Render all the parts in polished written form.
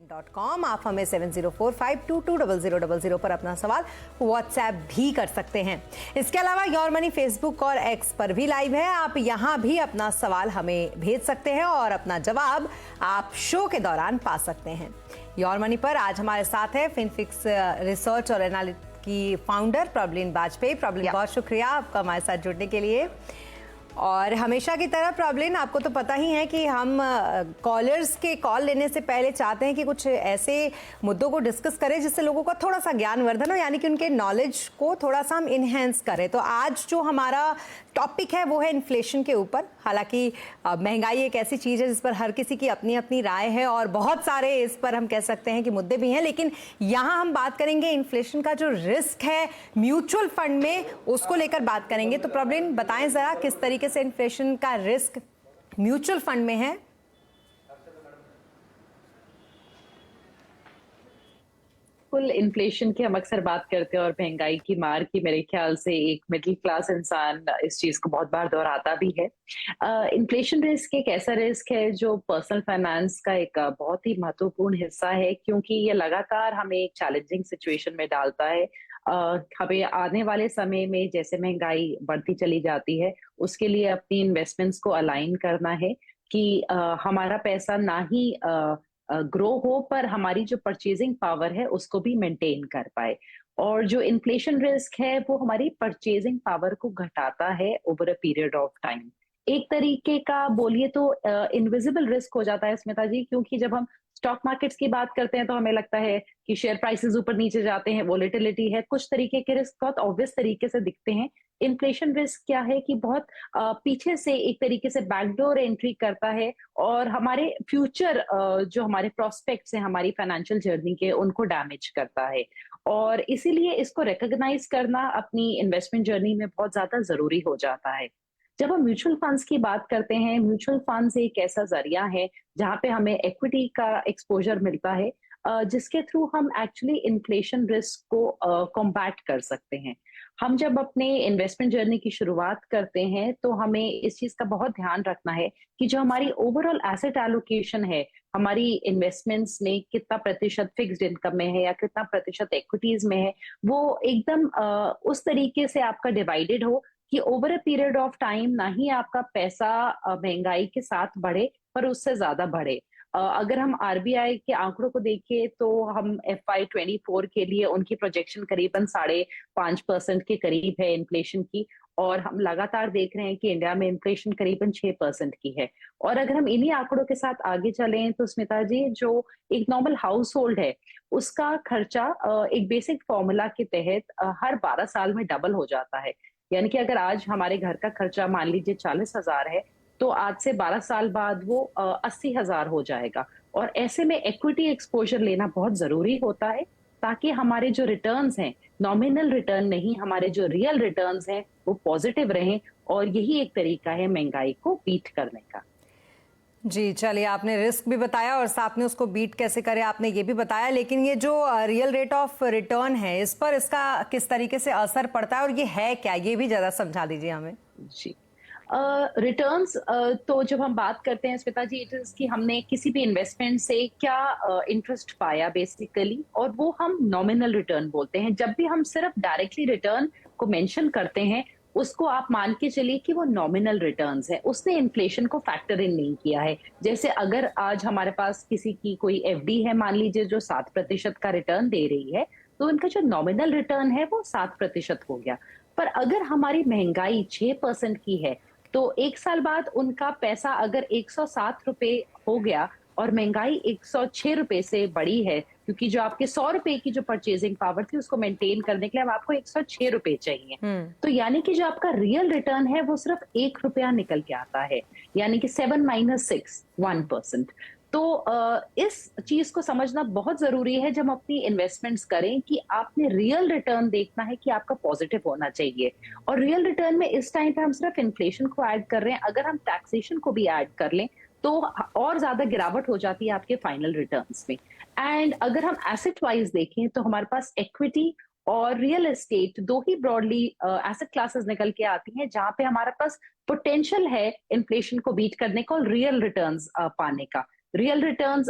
.com। आप हमें 7045220000 पर अपना सवाल व्हाट्सएप भी कर सकते हैं। इसके अलावा योर मनी फेसबुक और एक्स पर भी लाइव है। आप यहां भी अपना सवाल हमें भेज सकते हैं और अपना जवाब आप शो के दौरान पा सकते हैं। योर मनी पर आज हमारे साथ है फिनफिक्स रिसर्च और एनालिटिक्स की फाउंडर प्रॉब्लिन वाजपेयी। प्रॉब्लिन, बहुत शुक्रिया आपका हमारे साथ जुड़ने के लिए। और हमेशा की तरह प्रॉब्लिन, आपको तो पता ही है कि हम कॉलर्स के कॉल लेने से पहले चाहते हैं कि कुछ ऐसे मुद्दों को डिस्कस करें जिससे लोगों का थोड़ा सा ज्ञानवर्धन हो, यानी कि उनके नॉलेज को थोड़ा सा हम इन्हेंस करें। तो आज जो हमारा टॉपिक है वो है इन्फ्लेशन के ऊपर। हालांकि महंगाई एक ऐसी चीज़ है जिस पर हर किसी की अपनी अपनी राय है और बहुत सारे इस पर हम कह सकते हैं कि मुद्दे भी हैं, लेकिन यहाँ हम बात करेंगे इन्फ्लेशन का जो रिस्क है म्यूचुअल फंड में, उसको लेकर बात करेंगे। तो प्रॉब्लिन बताएं जरा किस तरीके से इन्फ्लेशन का रिस्क म्यूचुअल फंड में है। कुल इन्फ्लेशन की हम अक्सर बात करते हैं और महंगाई की मार की, मेरे ख्याल से एक मिडिल क्लास इंसान इस चीज को बहुत बार दोहराता भी है। इन्फ्लेशन रिस्क एक ऐसा रिस्क है जो पर्सनल फाइनेंस का एक बहुत ही महत्वपूर्ण हिस्सा है, क्योंकि ये लगातार हमें एक चैलेंजिंग सिचुएशन में डालता है। हमें आने वाले समय में जैसे महंगाई बढ़ती चली जाती है, उसके लिए अपनी इन्वेस्टमेंट्स को अलाइन करना है कि हमारा पैसा ना ही ग्रो हो, पर हमारी जो परचेजिंग पावर है उसको भी मेंटेन कर पाए। और जो इन्फ्लेशन रिस्क है वो हमारी परचेजिंग पावर को घटाता है over a period of time. एक तरीके का बोलिए तो इनविजिबल रिस्क हो जाता है स्मिता जी, क्योंकि जब हम स्टॉक मार्केट्स की बात करते हैं तो हमें लगता है कि शेयर प्राइसेस ऊपर नीचे जाते हैं, वोलेटिलिटी है, कुछ तरीके के रिस्क बहुत ऑब्वियस तरीके से दिखते हैं। इन्फ्लेशन रिस्क क्या है कि बहुत पीछे से एक तरीके से बैकडोर एंट्री करता है और हमारे फ्यूचर जो हमारे प्रोस्पेक्ट्स हैं हमारी फाइनेंशियल जर्नी के, उनको डैमेज करता है। और इसीलिए इसको रिकॉग्नाइज करना अपनी इन्वेस्टमेंट जर्नी में बहुत ज्यादा जरूरी हो जाता है। जब हम म्यूचुअल फंड्स की बात करते हैं, म्यूचुअल फंड्स एक ऐसा जरिया है जहां पे हमें इक्विटी का एक्सपोजर मिलता है, जिसके थ्रू हम एक्चुअली इन्फ्लेशन रिस्क को कॉम्बैट कर सकते हैं। हम जब अपने इन्वेस्टमेंट जर्नी की शुरुआत करते हैं तो हमें इस चीज का बहुत ध्यान रखना है कि जो हमारी ओवरऑल एसेट एलोकेशन है, हमारी इन्वेस्टमेंट्स में कितना प्रतिशत फिक्स्ड इनकम में है या कितना प्रतिशत इक्विटीज में है, वो एकदम उस तरीके से आपका डिवाइडेड हो कि over a period of time ना ही आपका पैसा महंगाई के साथ बढ़े पर उससे ज्यादा बढ़े। अगर हम आरबीआई के आंकड़ों को देखें तो हम FY24 के लिए उनकी प्रोजेक्शन करीबन 5.5% के करीब है इन्फ्लेशन की, और हम लगातार देख रहे हैं कि इंडिया में इन्फ्लेशन करीबन 6% की है। और अगर हम इन्हीं आंकड़ों के साथ आगे चलें तो स्मिता जी, जो एक नॉर्मल हाउस होल्ड है उसका खर्चा एक बेसिक फॉर्मूला के तहत हर 12 साल में डबल हो जाता है। यानी कि अगर आज हमारे घर का खर्चा मान लीजिए 40,000 है, तो आज से 12 साल बाद वो 80,000 हो जाएगा। और ऐसे में इक्विटी एक्सपोजर लेना बहुत जरूरी होता है, ताकि हमारे जो रिटर्न्स हैं, नॉमिनल रिटर्न नहीं, हमारे जो रियल रिटर्न्स हैं वो पॉजिटिव रहें। और यही एक तरीका है महंगाई को बीट करने का। जी चलिए, आपने रिस्क भी बताया और साथ में उसको बीट कैसे करें आपने ये भी बताया, लेकिन ये जो रियल रेट ऑफ रिटर्न है इस पर इसका किस तरीके से असर पड़ता है और ये है क्या, ये भी ज़्यादा समझा दीजिए हमें। जी, रिटर्न्स तो जब हम बात करते हैं स्मिता जी, इट इज कि हमने किसी भी इन्वेस्टमेंट से क्या इंटरेस्ट पाया बेसिकली, और वो हम नॉमिनल रिटर्न बोलते हैं। जब भी हम सिर्फ डायरेक्टली रिटर्न को मेंशन करते हैं, उसको आप मान के चलिए कि वो नॉमिनल रिटर्न्स है, उसने इन्फ्लेशन को फैक्टर इन नहीं किया है। जैसे अगर आज हमारे पास किसी की कोई एफडी है मान लीजिए जो 7% का रिटर्न दे रही है, तो उनका जो नॉमिनल रिटर्न है वो 7% हो गया। पर अगर हमारी महंगाई 6% की है, तो एक साल बाद उनका पैसा अगर 107 रुपए हो गया और महंगाई 106 रुपए से बढ़ी है, क्योंकि जो आपके 100 रुपए की जो परचेजिंग पावर थी उसको मेंटेन करने के लिए अब आपको 106 रुपए चाहिए। तो यानी कि जो आपका रियल रिटर्न है वो सिर्फ 1 रुपया निकल के आता है, यानी कि 7 - 6 1%। तो इस चीज को समझना बहुत जरूरी है जब हम अपनी इन्वेस्टमेंट्स करें, कि आपने रियल रिटर्न देखना है कि आपका पॉजिटिव होना चाहिए। और रियल रिटर्न में इस टाइम पे हम सिर्फ इन्फ्लेशन को ऐड कर रहे हैं, अगर हम टैक्सेशन को भी ऐड कर लें तो और ज्यादा गिरावट हो जाती है आपके फाइनल रिटर्न्स में। एंड अगर हम एसेट वाइज देखें तो हमारे पास इक्विटी और रियल एस्टेट दो ही ब्रॉडली एसेट क्लासेस निकल के आती हैं, जहां पे हमारे पास पोटेंशियल है इन्फ्लेशन को बीट करने का और रियल रिटर्न्स पाने का। रियल रिटर्न्स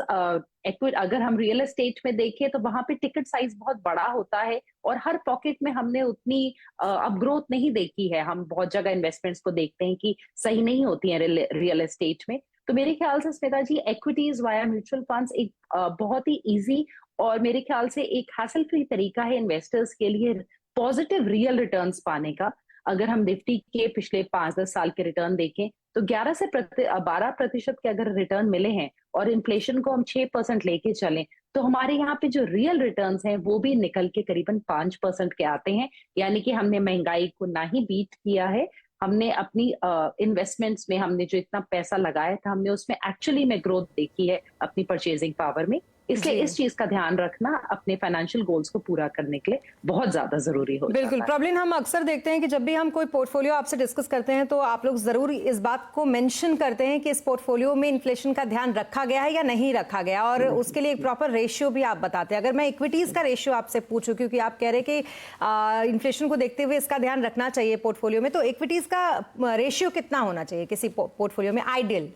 अगर हम रियल एस्टेट में देखें तो वहां पे टिकट साइज बहुत बड़ा होता है और हर पॉकेट में हमने उतनी अब ग्रोथ नहीं देखी है। हम बहुत जगह इन्वेस्टमेंट्स को देखते हैं कि सही नहीं होती है रियल एस्टेट में। तो मेरे ख्याल से स्मिता जी, इक्विटीज वाया म्यूचुअल फंड्स एक बहुत ही इजी और मेरे ख्याल से एक हैसल फ्री तरीका है इन्वेस्टर्स के लिए पॉजिटिव रियल रिटर्न्स पाने का। अगर हम निफ्टी के पिछले 5-10 साल के रिटर्न देखें तो 12% के अगर रिटर्न मिले हैं और इन्फ्लेशन को हम 6% लेके चलें तो हमारे यहाँ पे जो रियल रिटर्न्स हैं वो भी निकल के करीबन 5% के आते हैं। यानी कि हमने महंगाई को ना ही बीट किया है, हमने अपनी इन्वेस्टमेंट्स में हमने जो इतना पैसा लगाया था हमने उसमें एक्चुअली में ग्रोथ देखी है अपनी परचेजिंग पावर में। इसलिए इस चीज का ध्यान रखना अपने फाइनेंशियल गोल्स को पूरा करने के लिए बहुत ज्यादा जरूरी हो बिल्कुल। जाता है। प्रॉब्लम हम अक्सर देखते हैं कि जब भी हम कोई पोर्टफोलियो आपसे डिस्कस करते हैं तो आप लोग जरूर इस बात को मेंशन करते हैं कि इस पोर्टफोलियो में इन्फ्लेशन का ध्यान रखा गया है या नहीं रखा गया, और उसके लिए एक प्रॉपर रेशियो भी आप बताते हैं। अगर मैं इक्विटीज का रेशियो आपसे पूछूं, क्योंकि आप कह रहे हैं कि इन्फ्लेशन को देखते हुए इसका ध्यान रखना चाहिए पोर्टफोलियो में, तो इक्विटीज का रेशियो कितना होना चाहिए किसी पोर्टफोलियो में आइडियल?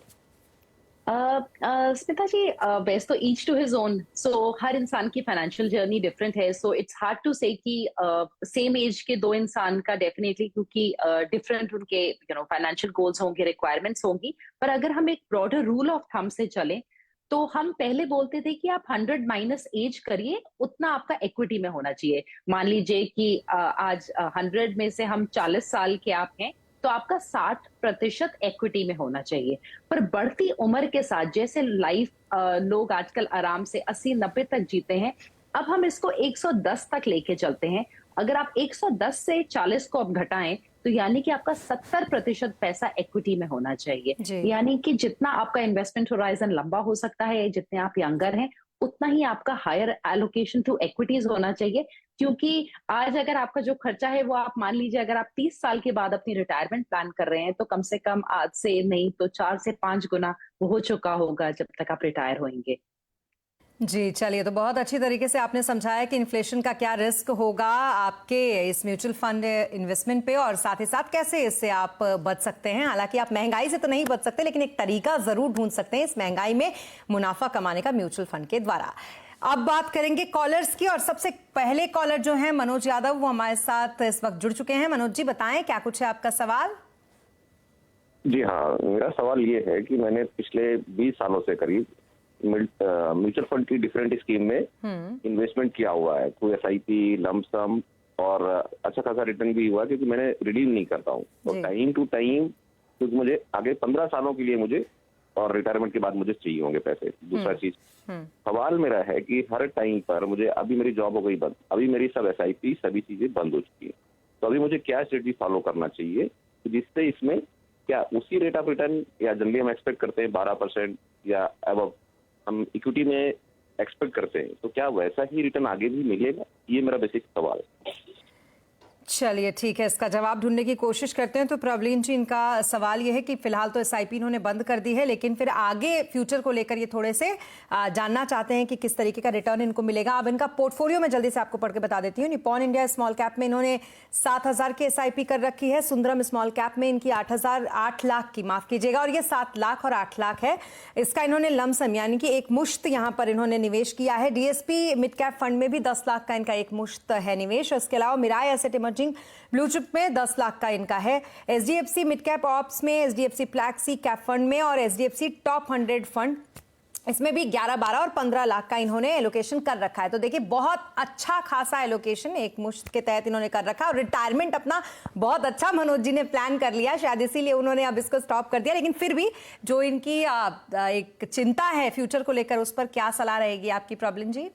स्मिता जी, वैसे तो ईच टू हिज ओन, सो हर इंसान की फाइनेंशियल जर्नी डिफरेंट है। सो इट्स हार्ड टू से कि सेम एज के दो इंसान का डेफिनेटली, क्योंकि डिफरेंट उनके फाइनेंशियल गोल्स होंगे, रिक्वायरमेंट्स होंगी। पर अगर हम एक ब्रॉडर रूल ऑफ थंब से चलें तो हम पहले बोलते थे कि आप 100 माइनस एज करिए, उतना आपका इक्विटी में होना चाहिए। मान लीजिए कि आज 100 में से हम 40 साल के आप हैं तो आपका 60% इक्विटी में होना चाहिए। पर बढ़ती उम्र के साथ जैसे लाइफ लोग आजकल आराम से 80-90 तक जीते हैं, अब हम इसको 110 तक लेके चलते हैं। अगर आप 110 से 40 को अब घटाएं तो यानी कि आपका 70% पैसा इक्विटी में होना चाहिए। यानी कि जितना आपका इन्वेस्टमेंट होराइजन लंबा हो सकता है, जितने आप यंगर हैं, उतना ही आपका हायर एलोकेशन टू इक्विटीज होना चाहिए। क्योंकि आज अगर आपका जो खर्चा है वो आप मान लीजिए अगर आप 30 साल के बाद अपनी रिटायरमेंट प्लान कर रहे हैं तो कम से कम आज से नहीं तो 4 से 5 गुना वो हो चुका होगा जब तक आप रिटायर होंगे। जी, चलिए, तो बहुत अच्छी तरीके से आपने समझाया कि इन्फ्लेशन का क्या रिस्क होगा आपके इस म्यूचुअल फंड इन्वेस्टमेंट पे, और साथ ही साथ कैसे इससे आप बच सकते हैं। हालांकि आप महंगाई से तो नहीं बच सकते, लेकिन एक तरीका जरूर ढूंढ सकते हैं इस महंगाई में मुनाफा कमाने का म्यूचुअल फंड के द्वारा। अब बात करेंगे कॉलर्स की, और सबसे पहले कॉलर जो है मनोज यादव, वो हमारे साथ इस वक्त जुड़ चुके हैं। मनोज जी, बताएं क्या कुछ है आपका सवाल? जी हाँ, मेरा सवाल ये है कि मैंने पिछले 20 सालों से करीब म्यूचुअल फंड की डिफरेंट स्कीम में इन्वेस्टमेंट किया हुआ है। कोई एसआईपी, लंप सम, और अच्छा खासा रिटर्न भी हुआ क्योंकि मैंने रिडीम नहीं करता हूँ। तो टाइम टू टाइम, क्योंकि मुझे आगे 15 सालों के लिए मुझे और रिटायरमेंट के बाद मुझे चाहिए होंगे पैसे। दूसरा चीज, सवाल मेरा है कि हर टाइम पर मुझे, अभी मेरी जॉब हो गई बंद, अभी मेरी सब एसआईपी सभी चीजें बंद हो चुकी है, तो अभी मुझे क्या स्ट्रेटजी फॉलो करना चाहिए जिससे इसमें क्या उसी रेट ऑफ रिटर्न, या जनरली हम एक्सपेक्ट करते हैं 12% या अबव हम इक्विटी में एक्सपेक्ट करते हैं, तो क्या वैसा ही रिटर्न आगे भी मिलेगा? ये मेरा बेसिक सवाल है। चलिए, ठीक है, इसका जवाब ढूंढने की कोशिश करते हैं। तो प्रॉब्लम जी, इनका सवाल यह है कि फिलहाल तो एसआईपी इन्होंने बंद कर दी है, लेकिन फिर आगे फ्यूचर को लेकर ये थोड़े से जानना चाहते हैं कि किस तरीके का रिटर्न इनको मिलेगा। अब इनका पोर्टफोलियो में जल्दी से आपको पढ़ के बता देती हूँ। निपॉन इंडिया स्मॉल कैप में इन्होंने 7,000 की एसआईपी कर रखी है। सुंदरम स्मॉल कैप में इनकी 8 लाख की, माफ कीजिएगा, और ये 7 लाख और 8 लाख है। इसका इन्होंने लमसम यानी कि एक मुश्त यहाँ पर इन्होंने निवेश किया है। डीएसपी मिड कैप फंड में भी 10 लाख का इनका एक मुश्त है निवेश। इसके अलावा मिराय एसेट इमर्जिंग ब्लू चिप में 10 लाख का इनका है। एचडीएफसी मिड कैप ऑप्स में, एचडीएफसी फ्लैक्सी कैप फंड में और एचडीएफसी टॉप 100 फंड, इसमें भी 11, 12 और 15 लाख का इन्होंने एलोकेशन कर रखा है। तो देखिए, बहुत अच्छा खासा एलोकेशन एक मुश्त के तहत इन्होंने कर रखा है, और रिटायरमेंट अपना बहुत अच्छा मनोज जी ने प्लान कर लिया, शायद इसीलिए उन्होंने अब इसको स्टॉप कर दिया। लेकिन फिर भी जो इनकी एक चिंता है फ्यूचर को लेकर, उस पर क्या सलाह रहेगी आपकी प्रॉब्लम जी?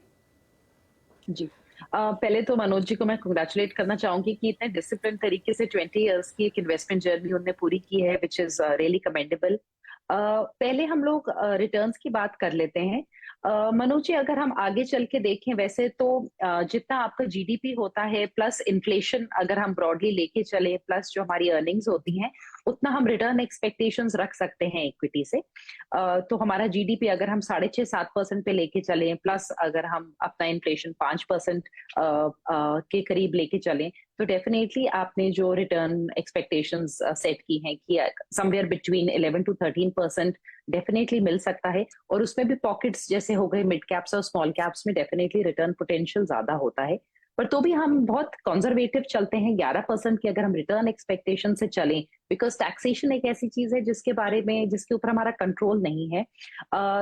जी, पहले तो मनोज जी को मैं कंग्रेचुलेट करना चाहूंगी कि इतने डिसिप्लिन तरीके से 20 इयर्स की एक इन्वेस्टमेंट जर्नी उन्होंने पूरी की है, विच इज रियली कमेंडेबल। पहले हम लोग रिटर्न्स की बात कर लेते हैं। मनोज जी, अगर हम आगे चल के देखें, वैसे तो जितना आपका जीडीपी होता है प्लस इन्फ्लेशन अगर हम ब्रॉडली लेके चले, प्लस जो हमारी अर्निंग्स होती हैं, उतना हम रिटर्न एक्सपेक्टेशंस रख सकते हैं इक्विटी से। तो हमारा जीडीपी अगर हम 6.5-7% पे लेके चलें, प्लस अगर हम अपना इन्फ्लेशन 5% के करीब लेके चलें, तो डेफिनेटली आपने जो रिटर्न एक्सपेक्टेशंस सेट की हैं कि समवेयर बिटवीन 11 to 13% डेफिनेटली मिल सकता है, और उसमें भी पॉकेट्स जैसे हो गए मिड कैप्स और स्मॉल कैप्स में डेफिनेटली रिटर्न पोटेंशियल ज्यादा होता है। पर तो भी हम बहुत कंजर्वेटिव चलते हैं 11% की अगर हम रिटर्न एक्सपेक्टेशन से चलें, बिकॉज टैक्सेशन एक ऐसी चीज है जिसके बारे में जिसके ऊपर हमारा कंट्रोल नहीं है।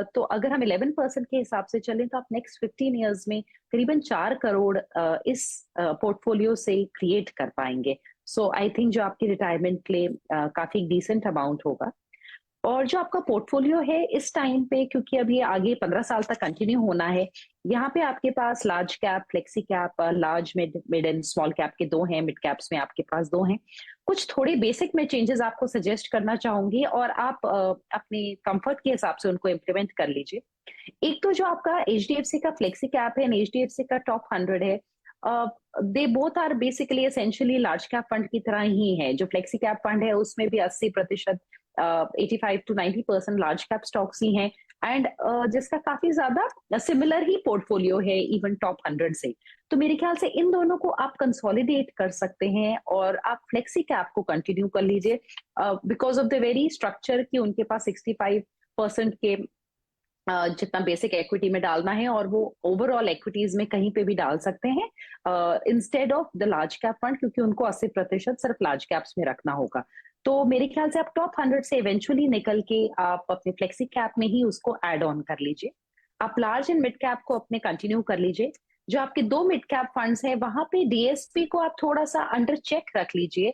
तो अगर हम 11% के हिसाब से चलें तो आप नेक्स्ट 15 ईयर्स में करीबन 4 करोड़ इस पोर्टफोलियो से क्रिएट कर पाएंगे। सो आई थिंक जो आपकी रिटायरमेंट के लिए काफी डिसेंट अमाउंट होगा। और जो आपका पोर्टफोलियो है इस टाइम पे, क्योंकि अब ये आगे 15 साल तक कंटिन्यू होना है, यहाँ पे आपके पास large cap, flexi cap, large mid and small cap के 2 हैं, मिड कैप्स में आपके पास 2 हैं। कुछ थोड़े बेसिक में चेंजेस आपको सजेस्ट करना चाहूंगी और आप अपने कंफर्ट के हिसाब से उनको इम्प्लीमेंट कर लीजिए। एक तो जो आपका एचडीएफसी का फ्लेक्सी कैप है, एचडीएफसी का टॉप 100 है, they both are basically essentially large cap fund की तरह ही है। जो फ्लेक्सी कैप फंड है उसमें भी 80%, 85 to 90% लार्ज कैप स्टॉक्स ही हैं, एंड जिसका काफी ज्यादा सिमिलर ही पोर्टफोलियो है इवन टॉप 100 से। तो मेरे ख्याल से इन दोनों को आप कंसोलिडेट कर सकते हैं और आप फ्लेक्सी कैप को कंटिन्यू कर लीजिए, because of the very structure कि उनके पास 65% के जितना बेसिक इक्विटी में डालना है और वो ओवरऑल इक्विटीज में कहीं पे भी डाल सकते हैं instead of the large cap fund, क्योंकि उनको 80% सिर्फ लार्ज कैप्स में रखना होगा। तो मेरे ख्याल से आप टॉप 100 से इवेंचुअली निकल के आप अपने फ्लेक्सी कैप में ही उसको एड ऑन कर लीजिए। आप लार्ज एंड मिड कैप को अपने कंटिन्यू कर लीजिए। जो आपके 2 मिड कैप फंड्स हैं वहां पे डीएसपी को आप थोड़ा सा अंडर चेक रख लीजिए।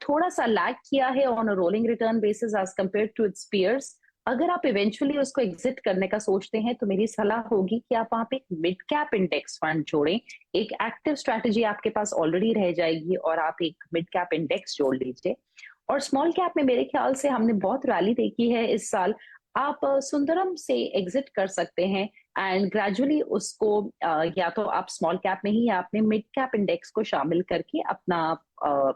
थोड़ा सा लैग किया है on a rolling return basis as compare to its peers. अगर आप इवेंचुअली उसको एग्जिट करने का सोचते हैं तो मेरी सलाह होगी कि आप वहां पे मिड कैप इंडेक्स फंड जोड़ें। एक एक्टिव स्ट्रैटेजी आपके पास ऑलरेडी रह जाएगी और आप एक मिड कैप इंडेक्स जोड़ लीजिए। और स्मॉल कैप में मेरे ख्याल से हमने बहुत रैली देखी है इस साल। आप सुंदरम से एग्जिट कर सकते हैं एंड ग्रेजुअली उसको या तो आप स्मॉल कैप में ही या अपने मिड कैप इंडेक्स को शामिल करके अपना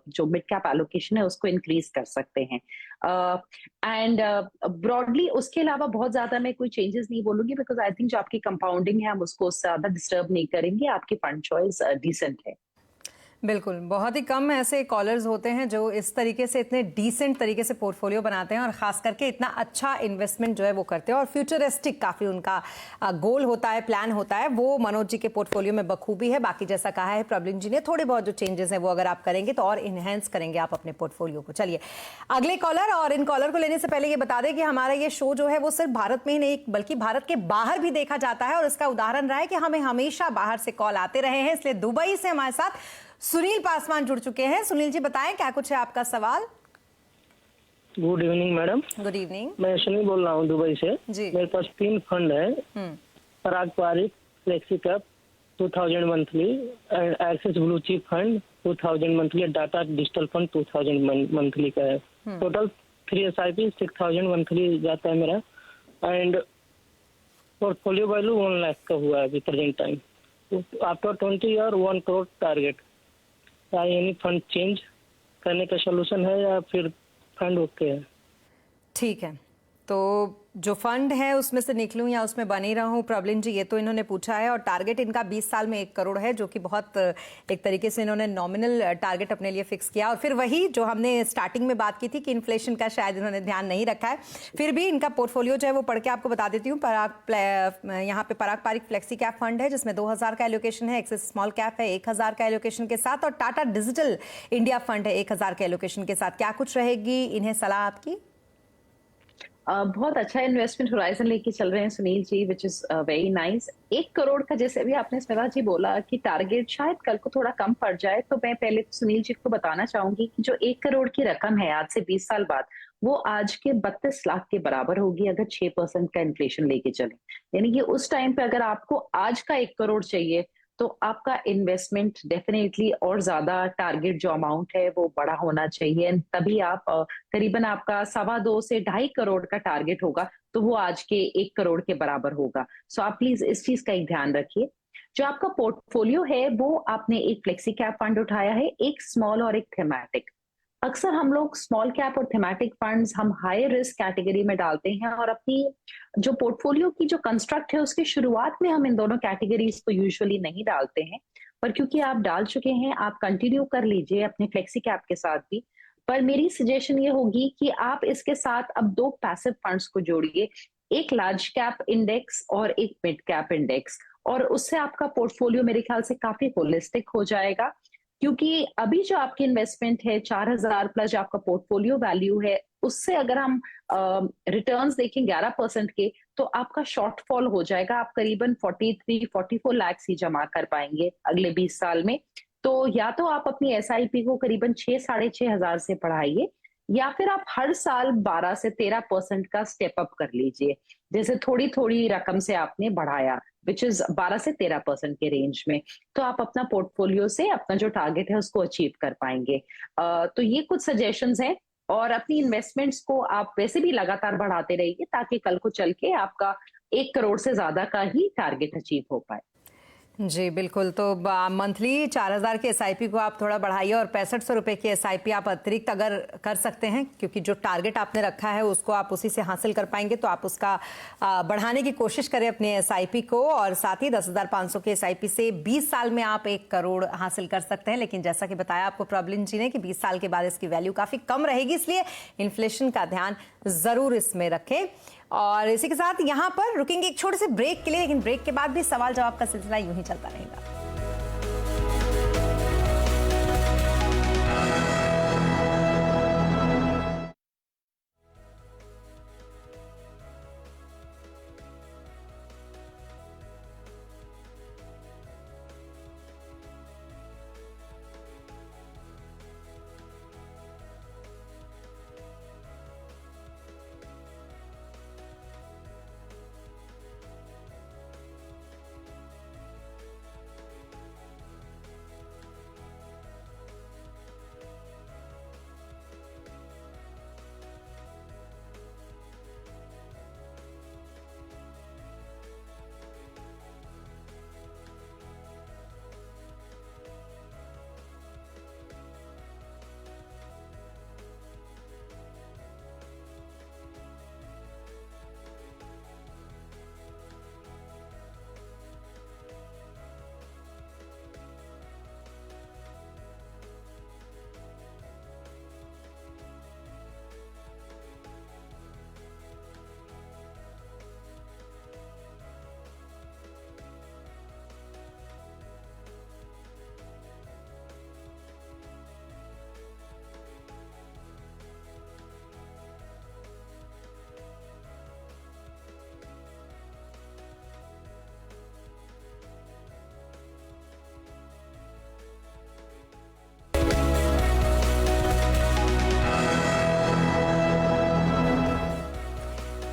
जो मिड कैप एलोकेशन है उसको इंक्रीज कर सकते हैं। एंड ब्रॉडली उसके अलावा बहुत ज्यादा मैं कोई चेंजेस नहीं बोलूंगी, बिकॉज आई थिंक जो आपकी कंपाउंडिंग है हम उसको उससे ज्यादा डिस्टर्ब नहीं करेंगे। आपकी फंड चॉइस डिसेंट है। बिल्कुल, बहुत ही कम ऐसे कॉलर्स होते हैं जो इस तरीके से इतने डिसेंट तरीके से पोर्टफोलियो बनाते हैं और खास करके इतना अच्छा इन्वेस्टमेंट जो है वो करते हैं और फ्यूचरिस्टिक काफ़ी उनका गोल होता है, प्लान होता है। वो मनोज जी के पोर्टफोलियो में बखूबी है। बाकी जैसा कहा है प्रॉब्लम जी ने, थोड़े बहुत जो चेंजेस हैं वो अगर आप करेंगे तो और इन्हेंस करेंगे आप अपने पोर्टफोलियो को। चलिए अगले कॉलर, और इन कॉलर को लेने से पहले ये बता दें कि हमारा ये शो जो है वो सिर्फ भारत में ही नहीं बल्कि भारत के बाहर भी देखा जाता है, और इसका उदाहरण रहा है कि हमें हमेशा बाहर से कॉल आते रहे हैं। इसलिए दुबई से हमारे साथ सुनील पासवान जुड़ चुके हैं। सुनील जी बताएं क्या कुछ है आपका सवाल। Good evening madam. Good evening. मैं सुनील बोल रहा हूँ दुबई से जी। मेरे पास 3 फंड है, Parag Parikh flexi cap 2000 monthly, axis blue chip fund 2000 monthly, Tata digital fund 2000 monthly का है। टोटल 3 SIP 6000 मंथली जाता है मेरा, एंड पोर्टफोलियो वैल्यू 1 लाख का हुआ है अभी present time. After 20 year 1 crore target. क्या एनी फंड चेंज करने का सोल्यूशन है या फिर फंड ओके है? ठीक है, तो जो फंड है उसमें से निकलूं या उसमें बनी रहूं, प्रॉब्लम जी ये तो इन्होंने पूछा है। और टारगेट इनका 20 साल में 1 करोड़ है, जो कि बहुत एक तरीके से इन्होंने नॉमिनल टारगेट अपने लिए फिक्स किया। और फिर वही जो हमने स्टार्टिंग में बात की थी कि इन्फ्लेशन का शायद इन्होंने ध्यान नहीं रखा है। फिर भी इनका पोर्टफोलियो जो है वो पढ़ के आपको बता देती हूँ। यहाँ पे पराग पारिक फ्लेक्सी कैप फंड है जिसमें 2000 का एलोकेशन है, एक्सिस स्मॉल कैप है 1000 का एलोकेशन के साथ, और टाटा डिजिटल इंडिया फंड है 1000 के एलोकेशन के साथ। क्या कुछ रहेगी इन्हें सलाह आपकी? बहुत अच्छा इन्वेस्टमेंट होराइजन लेके चल रहे हैं Sunil ji, which is very nice. 1 crore का जैसे भी आपने स्मिता जी बोला कि टारगेट शायद कल को थोड़ा कम पड़ जाए, तो मैं पहले सुनील जी को बताना चाहूंगी कि जो 1 करोड़ की रकम है आज से 20 साल बाद, वो आज के 32 लाख के बराबर होगी अगर 6% का इन्फ्लेशन लेके चले। यानी कि उस टाइम पे अगर आपको आज का 1 करोड़ चाहिए तो आपका इन्वेस्टमेंट डेफिनेटली और ज्यादा टारगेट जो अमाउंट है वो बड़ा होना चाहिए, तभी आप करीबन आपका 2.25 से 2.5 करोड़ का टारगेट होगा तो वो आज के 1 करोड़ के बराबर होगा। सो आप प्लीज इस चीज का एक ध्यान रखिए। जो आपका पोर्टफोलियो है वो आपने एक फ्लेक्सी कैप फंड उठाया है, एक स्मॉल और एक थेमैटिक। अक्सर हम लोग स्मॉल कैप और थेमैटिक फंड्स हम हाई रिस्क कैटेगरी में डालते हैं, और अपनी जो पोर्टफोलियो की जो कंस्ट्रक्ट है उसकी शुरुआत में हम इन दोनों कैटेगरीज को यूजुअली नहीं डालते हैं। पर क्योंकि आप डाल चुके हैं, आप कंटिन्यू कर लीजिए अपने फ्लेक्सी कैप के साथ भी। पर मेरी सजेशन ये होगी कि आप इसके साथ अब 2 पैसिव फंड्स को जोड़िए, एक लार्ज कैप इंडेक्स और एक मिड कैप इंडेक्स, और उससे आपका पोर्टफोलियो मेरे ख्याल से काफ़ी होलिस्टिक हो जाएगा। क्योंकि अभी जो आपकी इन्वेस्टमेंट है 4000 प्लस जो आपका पोर्टफोलियो वैल्यू है, उससे अगर हम रिटर्न्स देखें 11% के, तो आपका शॉर्टफॉल हो जाएगा। आप करीबन 43-44 लाख ही जमा कर पाएंगे अगले 20 साल में। तो या तो आप अपनी एसआईपी को करीबन 6 साढ़े 6 हजार से बढ़ाइए, या फिर आप हर साल 12 से 13% का स्टेप अप कर लीजिए। जैसे थोड़ी थोड़ी रकम से आपने बढ़ाया, विच इज 12 से 13% के रेंज में, तो आप अपना पोर्टफोलियो से अपना जो टारगेट है उसको अचीव कर पाएंगे। तो ये कुछ सजेशंस हैं, और अपनी इन्वेस्टमेंट्स को आप वैसे भी लगातार बढ़ाते रहिए, ताकि कल को चल के आपका 1 करोड़ से ज्यादा का ही टारगेट अचीव हो पाए। जी बिल्कुल। तो मंथली 4000 की एसआईपी को आप थोड़ा बढ़ाइए, और 6500 रुपए की एसआईपी आप अतिरिक्त अगर कर सकते हैं, क्योंकि जो टारगेट आपने रखा है उसको आप उसी से हासिल कर पाएंगे, तो आप उसका बढ़ाने की कोशिश करें अपने एसआईपी को। और साथ ही 10,500 की एसआईपी से 20 साल में आप 1 करोड़ हासिल कर सकते हैं। लेकिन जैसा कि बताया आपको प्रॉब्लम जी ने कि 20 साल के बाद इसकी वैल्यू काफ़ी कम रहेगी, इसलिए इन्फ्लेशन का ध्यान ज़रूर इसमें रखें। और इसी के साथ यहाँ पर रुकेंगे एक छोटे से ब्रेक के लिए, लेकिन ब्रेक के बाद भी सवाल जवाब का सिलसिला यूं ही चलता रहेगा।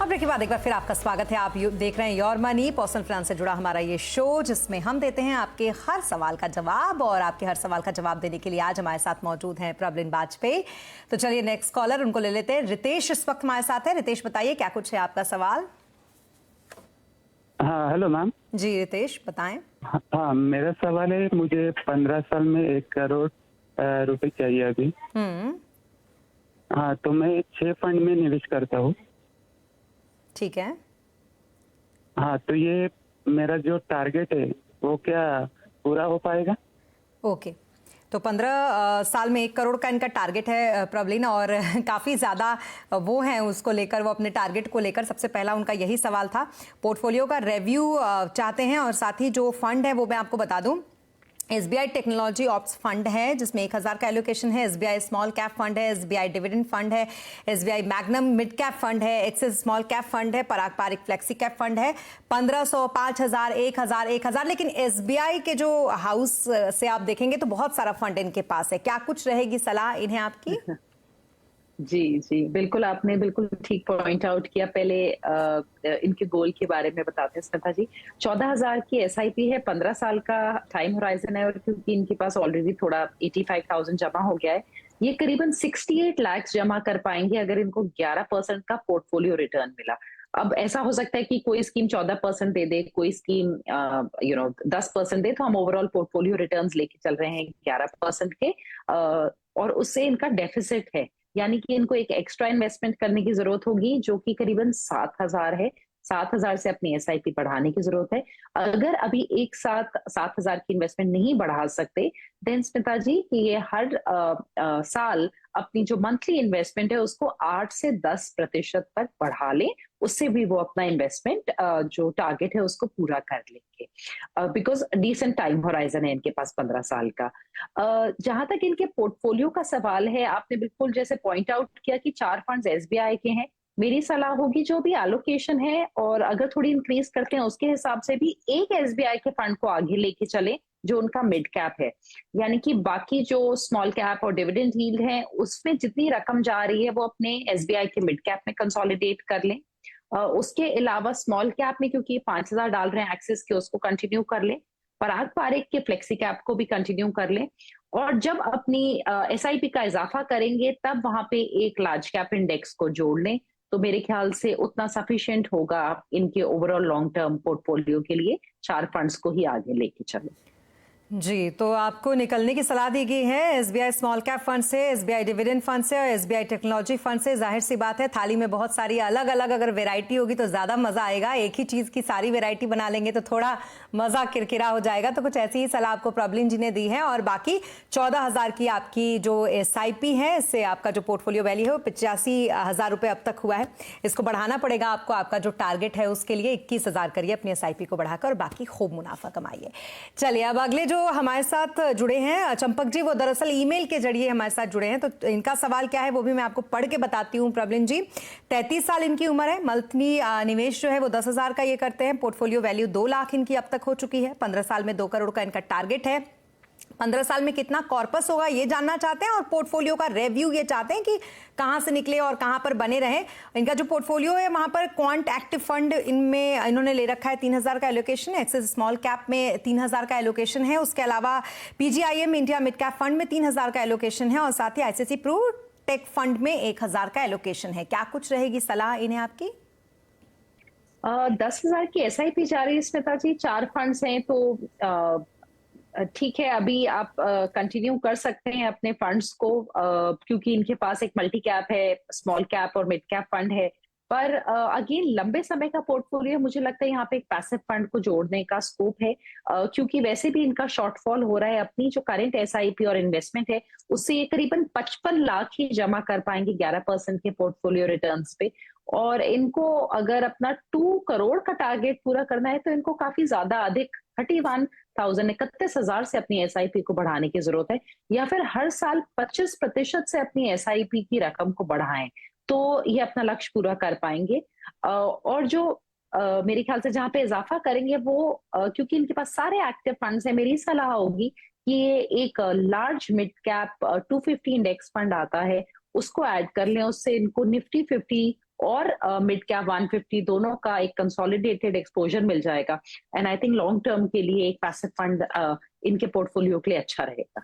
ब्रेक के बाद एक बार फिर आपका स्वागत है। आप देख रहे हैं योर मनी, पर्सनल फाइनेंस से जुड़ा हमारा ये शो, जिसमें हम देते हैं आपके हर सवाल का जवाब। और आपके हर सवाल का जवाब देने के लिए आज हमारे साथ मौजूद हैं प्रॉब्लम वाजपेयी। तो चलिए नेक्स्ट कॉलर उनको ले लेते हैं। रितेश इस वक्त हमारे साथ है। रितेश बताइए क्या कुछ है आपका सवाल। हाँ हेलो मैम। जी रितेश बताएं। हाँ मेरा सवाल है, मुझे 15 साल में 1 करोड़ रुपए चाहिए अभी। हाँ तो मैं 6 फंड में निवेश करता हूँ। ठीक है। हाँ तो ये मेरा जो टारगेट है वो क्या पूरा हो पाएगा? ओके, तो 15 साल में 1 करोड़ का इनका टारगेट है प्रॉब्लिन, और काफ़ी ज़्यादा वो हैं उसको लेकर, वो अपने टारगेट को लेकर सबसे पहला उनका यही सवाल था। पोर्टफोलियो का रिव्यू चाहते हैं, और साथ ही जो फंड है वो मैं आपको बता दूं, एसबीआई टेक्नोलॉजी ऑप्स फंड है जिसमें 1000 का एलोकेशन है, एसबीआई स्मॉल कैप फंड है, एसबीआई डिविडेंड फंड है, SBI magnum mid cap fund है, एक्सिस स्मॉल कैप फंड है, Parag Parikh flexi cap fund है। 1500, 5000, 1000, 1000, लेकिन एसबीआई के जो हाउस से आप देखेंगे तो बहुत सारा फंड इनके पास है। क्या कुछ रहेगी सलाह इन्हें आपकी? जी जी बिल्कुल, आपने बिल्कुल ठीक पॉइंट आउट किया। पहले इनके गोल के बारे में बताते हैं स्मिता जी। 14,000 की एसआईपी है, 15 साल का टाइम होराइजन है, और क्योंकि इनके पास ऑलरेडी थोड़ा 85,000 जमा हो गया है, ये करीबन 68 लाख जमा कर पाएंगे अगर इनको 11% का पोर्टफोलियो रिटर्न मिला। अब ऐसा हो सकता है कि कोई स्कीम 14% दे दे, कोई स्कीम 10% दे, तो हम ओवरऑल पोर्टफोलियो रिटर्न्स लेके चल रहे हैं 11% के, और उससे इनका डेफिसिट है, यानी कि इनको एक एक्स्ट्रा इन्वेस्टमेंट करने की जरूरत होगी जो कि करीबन 7,000 है। 7,000 से अपनी एसआईपी बढ़ाने की जरूरत है। अगर अभी एक साथ 7,000 की इन्वेस्टमेंट नहीं बढ़ा सकते, देन स्मिता जी कि ये हर साल अपनी जो मंथली इन्वेस्टमेंट है उसको 8 से 10% तक बढ़ा लें, उससे भी वो अपना इन्वेस्टमेंट जो टारगेट है उसको पूरा कर लेंगे, बिकॉज डिसेंट टाइम होराइजन है इनके पास 15 साल का। जहां तक इनके पोर्टफोलियो का सवाल है, आपने बिल्कुल जैसे पॉइंट आउट किया कि 4 फंड्स एसबीआई के हैं। मेरी सलाह होगी जो भी एलोकेशन है और अगर थोड़ी इंक्रीज करते हैं उसके हिसाब से भी एक एसबीआई के फंड को आगे लेके चले जो उनका मिड कैप है, यानी कि बाकी जो स्मॉल कैप और डिविडेंड यील्ड है उसमें जितनी रकम जा रही है वो अपने एसबीआई के मिड कैप में कंसोलिडेट कर लें। उसके अलावा स्मॉल कैप में क्योंकि 5,000 डाल रहे हैं एक्सिस के, उसको कंटिन्यू कर लें। पराग पारेख के फ्लेक्सी कैप को भी कंटिन्यू कर लें और जब अपनी एसआईपी का इजाफा करेंगे तब वहां पे एक लार्ज कैप इंडेक्स को जोड़ लें, तो मेरे ख्याल से उतना सफिशिएंट होगा इनके ओवरऑल लॉन्ग टर्म पोर्टफोलियो के लिए। 4 फंड्स को ही आगे लेके चले। जी, तो आपको निकलने की सलाह दी गई है एसबीआई स्मॉल कैप फंड से, एसबीआई डिविडेंड फंड से और एसबीआई टेक्नोलॉजी फंड से। जाहिर सी बात है थाली में बहुत सारी अलग अलग अगर वैरायटी होगी तो ज्यादा मजा आएगा। एक ही चीज की सारी वैरायटी बना लेंगे तो थोड़ा मजा किरकिरा हो जाएगा। तो कुछ ऐसी ही सलाह आपको प्रॉब्लम जी ने दी है। और बाकी 14,000 की आपकी जो एसआईपी है, इससे आपका जो पोर्टफोलियो वैल्यू है वो 85,000 रुपए अब तक हुआ है। इसको बढ़ाना पड़ेगा आपको। आपका जो टारगेट है उसके लिए 21,000 करिए अपनी एसआईपी को बढ़ाकर और बाकी खूब मुनाफा कमाइए। चलिए अब अगले जो हमारे साथ जुड़े हैं चंपक जी, वो दरअसल ईमेल के जरिए हमारे साथ जुड़े हैं। तो इनका सवाल क्या है वो भी मैं आपको पढ़ के बताती हूँ। प्रॉब्लम जी, 33 साल इनकी उम्र है। मंथली निवेश जो है वो 10,000 का ये करते हैं। पोर्टफोलियो वैल्यू 2 लाख इनकी अब तक हो चुकी है। 15 साल में 2 करोड़ का इनका टारगेट है। 15 साल में कितना कॉर्पस होगा ये जानना चाहते हैं और पोर्टफोलियो का रिव्यू ये चाहते हैं कि कहां से निकले और कहां पर बने रहे। इनका जो पोर्टफोलियो है वहां पर क्वांट एक्टिव फंड इनमें इन्होंने ले रखा है 3,000 का एलोकेशन। एक्सिस स्मॉल कैप में 3,000 का एलोकेशन है। उसके अलावा PGIM India mid cap fund में 3,000 का एलोकेशन है और साथ ही आईसीसी प्रू टेक फंड में 1,000 का एलोकेशन है। क्या कुछ रहेगी सलाह इन्हें आपकी? 10,000 की एसआईपी जा रही है स्मिता जी। 4 फंड्स हैं तो ठीक है, अभी आप कंटिन्यू कर सकते हैं अपने फंड्स को, क्योंकि इनके पास एक मल्टी कैप है, स्मॉल कैप और मिड कैप फंड है। पर अगेन लंबे समय का पोर्टफोलियो, मुझे लगता है यहाँ पे एक पैसिव फंड को जोड़ने का स्कोप है, क्योंकि वैसे भी इनका शॉर्टफॉल हो रहा है। अपनी जो करंट एसआईपी और इन्वेस्टमेंट है उससे ये करीबन 55 लाख ही जमा कर पाएंगे 11% के पोर्टफोलियो रिटर्न्स पे। और इनको अगर अपना 2 करोड़ का टारगेट पूरा करना है तो इनको काफी ज्यादा अधिक 31,000 से अपनी एसआईपी को बढ़ाने की जरूरत है, या फिर हर साल 25% से अपनी एसआईपी की रकम को बढ़ाएं तो ये अपना लक्ष्य पूरा कर पाएंगे। और जो मेरे ख्याल से जहां पे इजाफा करेंगे वो क्योंकि इनके पास सारे एक्टिव फंड्स हैं, मेरी सलाह होगी कि ये एक large mid cap 250 index fund आता है उसको ऐड कर लें। उससे इनको निफ्टी 50 और मिड कैप 150 दोनों का एक कंसोलिडेटेड एक्सपोजर मिल जाएगा। And I think long term के लिए एक पैसिव फंड इनके पोर्टफोलियो के लिए अच्छा रहेगा।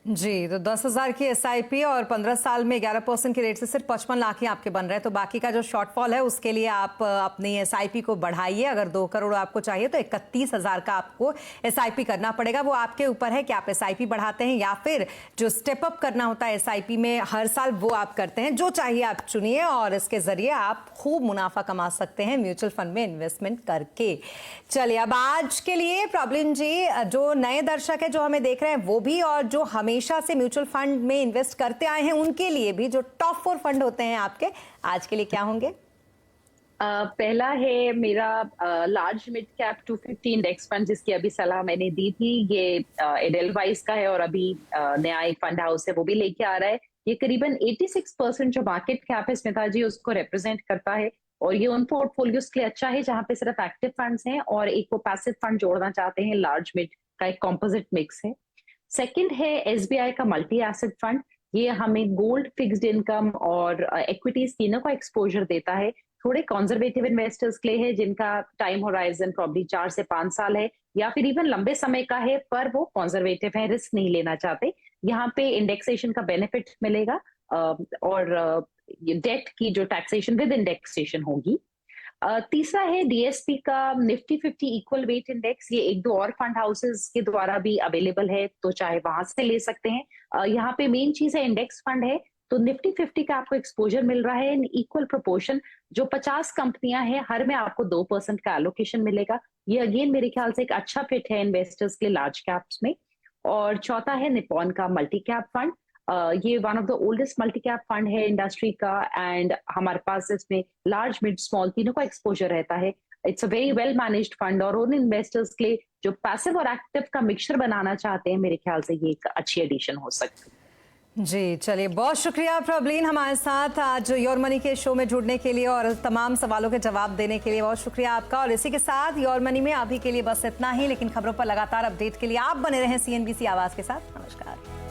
जी, तो 10,000 की एसआईपी और 15 साल में 11% के रेट से सिर्फ 55 लाख ही आपके बन रहे हैं। तो बाकी का जो शॉर्टफॉल है उसके लिए आप अपनी एसआईपी को बढ़ाइए। अगर 2 करोड़ आपको चाहिए तो 31,000 का आपको एसआईपी करना पड़ेगा। वो आपके ऊपर है कि आप एसआईपी बढ़ाते हैं या फिर जो स्टेप अप करना होता है एसआईपी में हर साल, वो आप करते हैं। जो चाहिए आप चुनिए और इसके जरिए आप खूब मुनाफा कमा सकते हैं म्यूचुअल फंड में इन्वेस्टमेंट करके। चलिए अब आज के लिए प्रॉब्लम जी, जो नए दर्शक है जो हमें देख रहे हैं वो भी और जो हमेशा से म्यूचुअल फंड में इन्वेस्ट करते आए हैं उनके लिए भी, जो टॉप 4 फंड होते हैं आपके, आज के लिए क्या होंगे? पहला है मेरा large mid cap 250 index fund, जिसकी अभी सलाह मैंने दी थी। ये एडेलवाइस का है और अभी नया एक फंड हाउस है वो भी लेके आ रहा है। ये करीबन 86% जो मार्केट कैप है स्मिता जी उसको रिप्रेजेंट करता है और ये उन पोर्टफोलियोज के लिए अच्छा है जहां पे सिर्फ एक्टिव फंड्स हैं और एक वो पैसिव फंड जोड़ना चाहते हैं। लार्ज मिड का एक कॉम्पोजिट मिक्स है। सेकंड है एसबीआई का मल्टी एसेट फंड। ये हमें गोल्ड, फिक्स्ड इनकम और इक्विटीज तीनों का एक्सपोजर देता है। थोड़े कंजर्वेटिव इन्वेस्टर्स के लिए है जिनका टाइम होराइजन प्रॉब्ली 4 से 5 साल है या फिर इवन लंबे समय का है, पर वो कंजर्वेटिव है, रिस्क नहीं लेना चाहते। यहाँ पे इंडेक्सेशन का बेनिफिट मिलेगा और डेट की जो टैक्सेशन विद इंडेक्सेशन होगी। तीसरा है डीएसपी का निफ्टी 50 इक्वल वेट इंडेक्स। ये 1-2 और फंड हाउसेस के द्वारा भी अवेलेबल है, तो चाहे वहां से ले सकते हैं। यहाँ पे मेन चीज है इंडेक्स फंड है तो निफ्टी 50 का आपको एक्सपोजर मिल रहा है इन इक्वल प्रोपोर्शन। जो 50 कंपनियां हैं, हर में आपको 2% का एलोकेशन मिलेगा। ये अगेन मेरे ख्याल से एक अच्छा फिट है इन्वेस्टर्स के लार्ज कैप्स में। और चौथा है निपॉन का मल्टी कैप फंड। ये one of the oldest multi cap fund है इंडस्ट्री का, एंड हमारे पास इसमें लार्ज मिड स्मॉल तीनों का एक्सपोजर रहता है। It's a very well managed fund, और उन इन्वेस्टर्स के लिए जो पैसिव और एक्टिव का मिक्सचर बनाना चाहते हैं, मेरे ख्याल से ये एक अच्छी एडिशन हो सकती है। जी चलिए, बहुत शुक्रिया प्रॉब्लीन हमारे साथ आज योर मनी के शो में जुड़ने के लिए और तमाम सवालों के जवाब देने के लिए। बहुत शुक्रिया आपका। और इसी के साथ योर मनी में अभी के लिए बस इतना ही, लेकिन खबरों पर लगातार अपडेट के लिए आप बने रहें CNBC आवाज के साथ। नमस्कार।